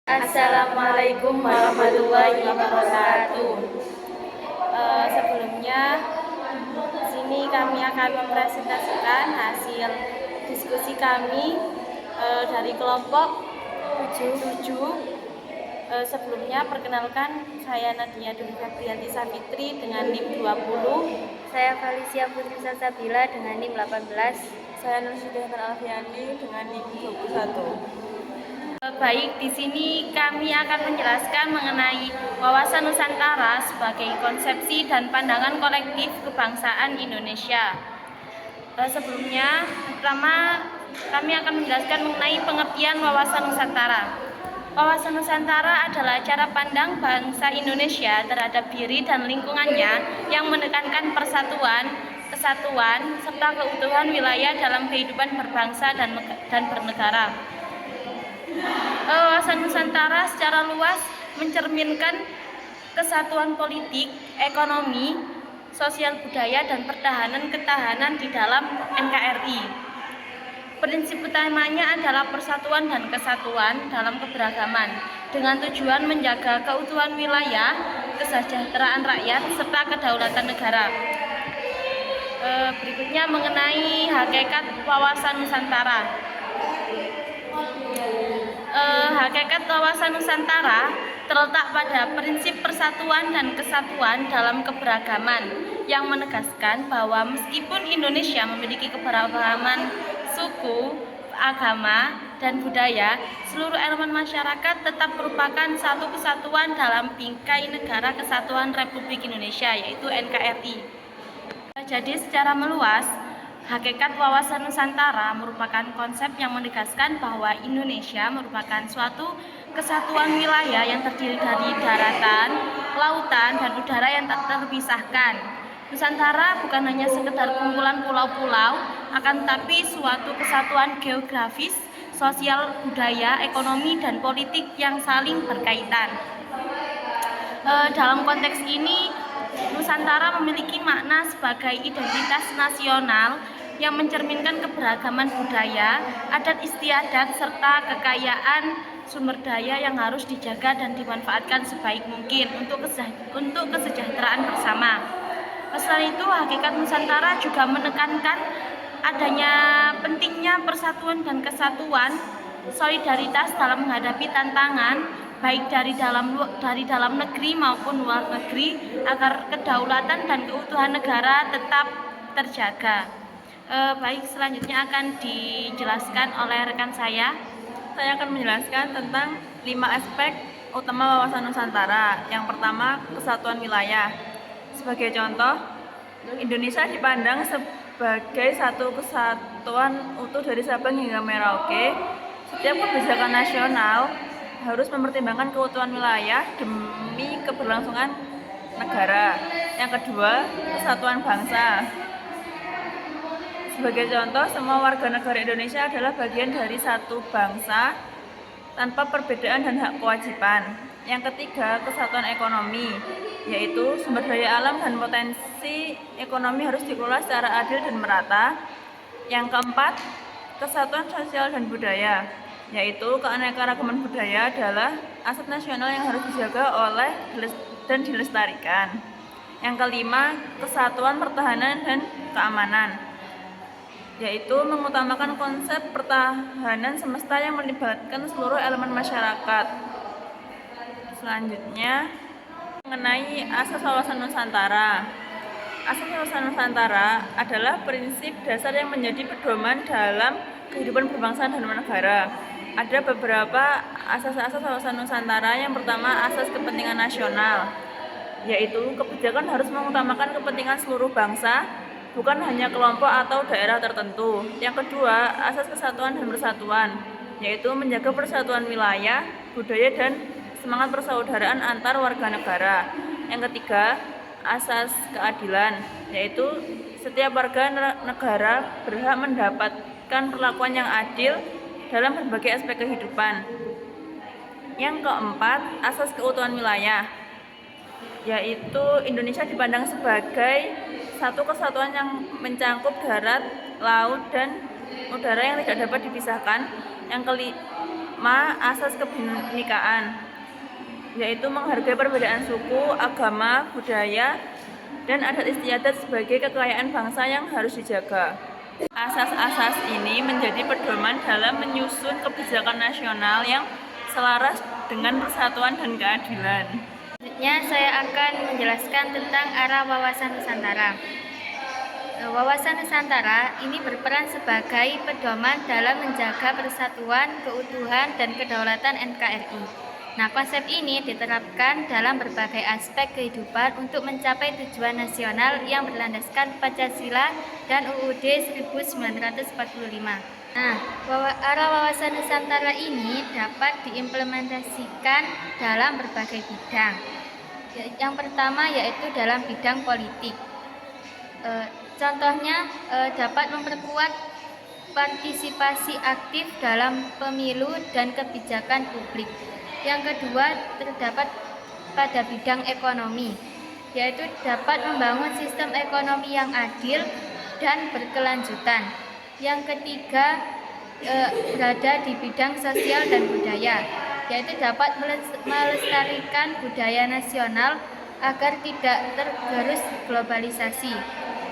Assalamualaikum warahmatullahi wabarakatuh. Sebelumnya, sini kami akan mempresentasikan hasil diskusi kami dari kelompok 77. Sebelumnya, perkenalkan, saya Nadia Dwi Febrianti Savitri dengan NIM 20. Saya Felicia Putri Salsabila dengan NIM 18. Saya Nursidah Alfiani dengan NIM 21. Baik, di sini kami akan menjelaskan mengenai wawasan Nusantara sebagai konsepsi dan pandangan kolektif kebangsaan Indonesia. Sebelumnya, pertama kami akan menjelaskan mengenai pengertian wawasan Nusantara. Wawasan Nusantara adalah cara pandang bangsa Indonesia terhadap diri dan lingkungannya yang menekankan persatuan, kesatuan, serta keutuhan wilayah dalam kehidupan berbangsa dan bernegara. Wawasan Nusantara secara luas mencerminkan kesatuan politik, ekonomi, sosial budaya, dan pertahanan ketahanan di dalam NKRI. Prinsip utamanya adalah persatuan dan kesatuan dalam keberagaman dengan tujuan menjaga keutuhan wilayah, kesejahteraan rakyat, serta kedaulatan negara. Berikutnya mengenai hakikat wawasan Nusantara. Hakikat wawasan Nusantara terletak pada prinsip persatuan dan kesatuan dalam keberagaman yang menegaskan bahwa meskipun Indonesia memiliki keberagaman suku, agama, dan budaya, seluruh elemen masyarakat tetap merupakan satu kesatuan dalam bingkai Negara Kesatuan Republik Indonesia, yaitu NKRI. Jadi secara meluas, hakikat wawasan Nusantara merupakan konsep yang menegaskan bahwa Indonesia merupakan suatu kesatuan wilayah yang terdiri dari daratan, lautan, dan udara yang tak terpisahkan. Nusantara bukan hanya sekedar kumpulan pulau-pulau, akan tetapi suatu kesatuan geografis, sosial, budaya, ekonomi, dan politik yang saling berkaitan. Dalam konteks ini, Nusantara memiliki makna sebagai identitas nasional yang mencerminkan keberagaman budaya, adat istiadat, serta kekayaan sumber daya yang harus dijaga dan dimanfaatkan sebaik mungkin untuk kesejahteraan bersama. Selain itu, hakikat Nusantara juga menekankan adanya pentingnya persatuan dan kesatuan, solidaritas dalam menghadapi tantangan, baik dari dalam negeri maupun luar negeri, agar kedaulatan dan keutuhan negara tetap terjaga. Baik, selanjutnya akan dijelaskan oleh rekan saya. Saya akan menjelaskan tentang 5 aspek utama wawasan Nusantara. Yang pertama, kesatuan wilayah. Sebagai contoh, Indonesia dipandang sebagai satu kesatuan utuh dari Sabang hingga Merauke. Setiap kebijakan nasional harus mempertimbangkan keutuhan wilayah demi keberlangsungan negara. Yang kedua, kesatuan bangsa. Sebagai contoh, semua warga negara Indonesia adalah bagian dari satu bangsa tanpa perbedaan dan hak kewajiban. Yang ketiga, kesatuan ekonomi, yaitu sumber daya alam dan potensi ekonomi harus dikelola secara adil dan merata. Yang keempat, kesatuan sosial dan budaya, yaitu keanekaragaman budaya adalah aset nasional yang harus dijaga oleh dan dilestarikan. Yang kelima, kesatuan pertahanan dan keamanan, yaitu mengutamakan konsep pertahanan semesta yang melibatkan seluruh elemen masyarakat. Selanjutnya, mengenai asas wawasan Nusantara. Asas wawasan Nusantara adalah prinsip dasar yang menjadi pedoman dalam kehidupan berbangsa dan bernegara. Ada beberapa asas-asas wawasan Nusantara. Yang pertama, asas kepentingan nasional, yaitu kebijakan harus mengutamakan kepentingan seluruh bangsa, bukan hanya kelompok atau daerah tertentu. Yang kedua, asas kesatuan dan persatuan, yaitu menjaga persatuan wilayah, budaya, dan semangat persaudaraan antar warga negara. Yang ketiga, asas keadilan, yaitu setiap warga negara berhak mendapatkan perlakuan yang adil dalam berbagai aspek kehidupan. Yang keempat, asas keutuhan wilayah, yaitu Indonesia dipandang sebagai satu kesatuan yang mencakup darat, laut, dan udara yang tidak dapat dipisahkan. asas kebinekaan, yaitu menghargai perbedaan suku, agama, budaya, dan adat istiadat sebagai kekayaan bangsa yang harus dijaga. Asas-asas ini menjadi pedoman dalam menyusun kebijakan nasional yang selaras dengan persatuan dan keadilan. Selanjutnya saya akan menjelaskan tentang arah wawasan Nusantara. Wawasan Nusantara ini berperan sebagai pedoman dalam menjaga persatuan, keutuhan, dan kedaulatan NKRI. Nah, konsep ini diterapkan dalam berbagai aspek kehidupan untuk mencapai tujuan nasional yang berlandaskan Pancasila dan UUD 1945. Nah, arah wawasan Nusantara ini dapat diimplementasikan dalam berbagai bidang. Yang pertama yaitu dalam bidang politik. Contohnya dapat memperkuat partisipasi aktif dalam pemilu dan kebijakan publik. Yang kedua terdapat pada bidang ekonomi, yaitu dapat membangun sistem ekonomi yang adil dan berkelanjutan. Yang ketiga berada di bidang sosial dan budaya, yaitu dapat melestarikan budaya nasional agar tidak tergerus globalisasi.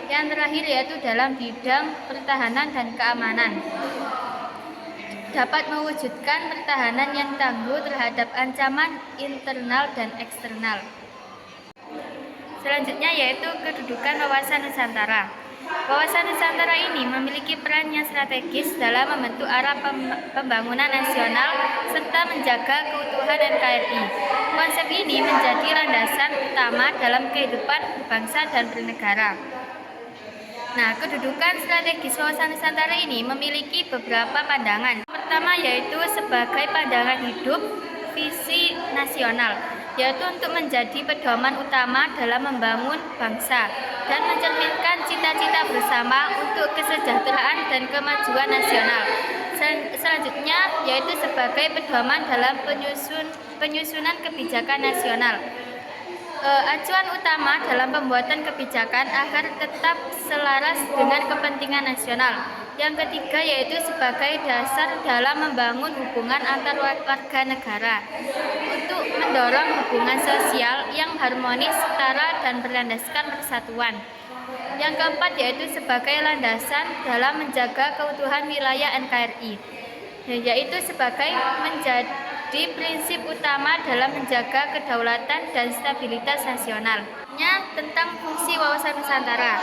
Yang terakhir yaitu dalam bidang pertahanan dan keamanan, dapat mewujudkan pertahanan yang tangguh terhadap ancaman internal dan eksternal. Selanjutnya yaitu kedudukan wawasan Nusantara. Wawasan Nusantara ini memiliki peran yang strategis dalam membentuk arah pembangunan nasional serta menjaga keutuhan NKRI. Konsep ini menjadi landasan utama dalam kehidupan berbangsa dan bernegara. Nah, kedudukan strategis wawasan Nusantara ini memiliki beberapa pandangan. Pertama yaitu sebagai pandangan hidup visi nasional, yaitu untuk menjadi pedoman utama dalam membangun bangsa dan mencerminkan cita-cita bersama untuk kesejahteraan dan kemajuan nasional. Selanjutnya yaitu sebagai pedoman dalam penyusunan kebijakan nasional. Acuan utama dalam pembuatan kebijakan agar tetap selaras dengan kepentingan nasional. Yang ketiga yaitu sebagai dasar dalam membangun hubungan antar warga negara untuk mendorong hubungan sosial yang harmonis, setara, dan berlandaskan persatuan. Yang keempat yaitu sebagai landasan dalam menjaga keutuhan wilayah NKRI, yaitu sebagai menjadi prinsip utama dalam menjaga kedaulatan dan stabilitas nasional. Tentang fungsi wawasan Nusantara.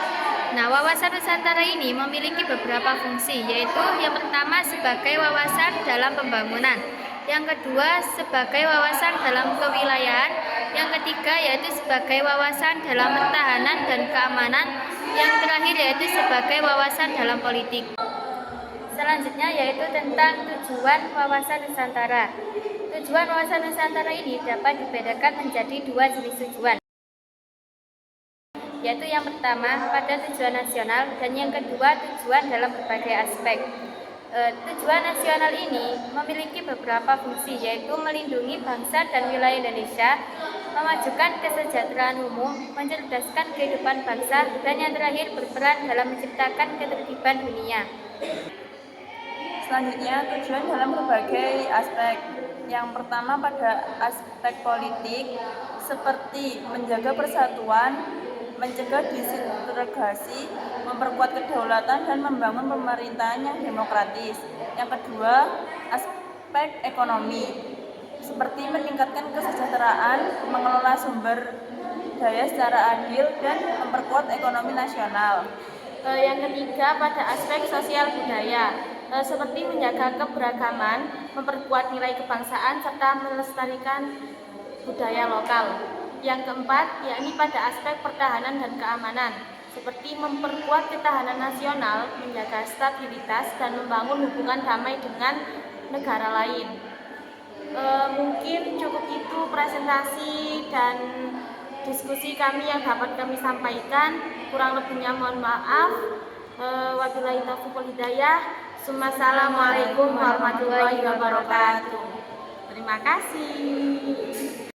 Nah, wawasan Nusantara ini memiliki beberapa fungsi, yaitu yang pertama sebagai wawasan dalam pembangunan, yang kedua sebagai wawasan dalam kewilayahan, yang ketiga yaitu sebagai wawasan dalam pertahanan dan keamanan, yang terakhir yaitu sebagai wawasan dalam politik. Selanjutnya yaitu tentang tujuan wawasan Nusantara. Tujuan wawasan Nusantara ini dapat dibedakan menjadi dua jenis tujuan, yaitu yang pertama pada tujuan nasional dan yang kedua tujuan dalam berbagai aspek. Tujuan nasional ini memiliki beberapa fungsi, yaitu melindungi bangsa dan wilayah Indonesia, memajukan kesejahteraan umum, mencerdaskan kehidupan bangsa, dan yang terakhir berperan dalam menciptakan ketertiban dunia. Selanjutnya, tujuan dalam berbagai aspek. Yang pertama pada aspek politik, seperti menjaga persatuan, mencegah disintegrasi, memperkuat kedaulatan, dan membangun pemerintahan yang demokratis. Yang kedua, aspek ekonomi, seperti meningkatkan kesejahteraan, mengelola sumber daya secara adil, dan memperkuat ekonomi nasional. Yang ketiga pada aspek sosial budaya, seperti menjaga keberagaman, memperkuat nilai kebangsaan, serta melestarikan budaya lokal. Yang keempat, yakni pada aspek pertahanan dan keamanan, seperti memperkuat ketahanan nasional, menjaga stabilitas, dan membangun hubungan damai dengan negara lain. Mungkin cukup itu presentasi dan diskusi kami yang dapat kami sampaikan. Kurang lebihnya mohon maaf. Wabillahi taufiq wal hidayah. Assalamualaikum warahmatullahi wabarakatuh. Terima kasih.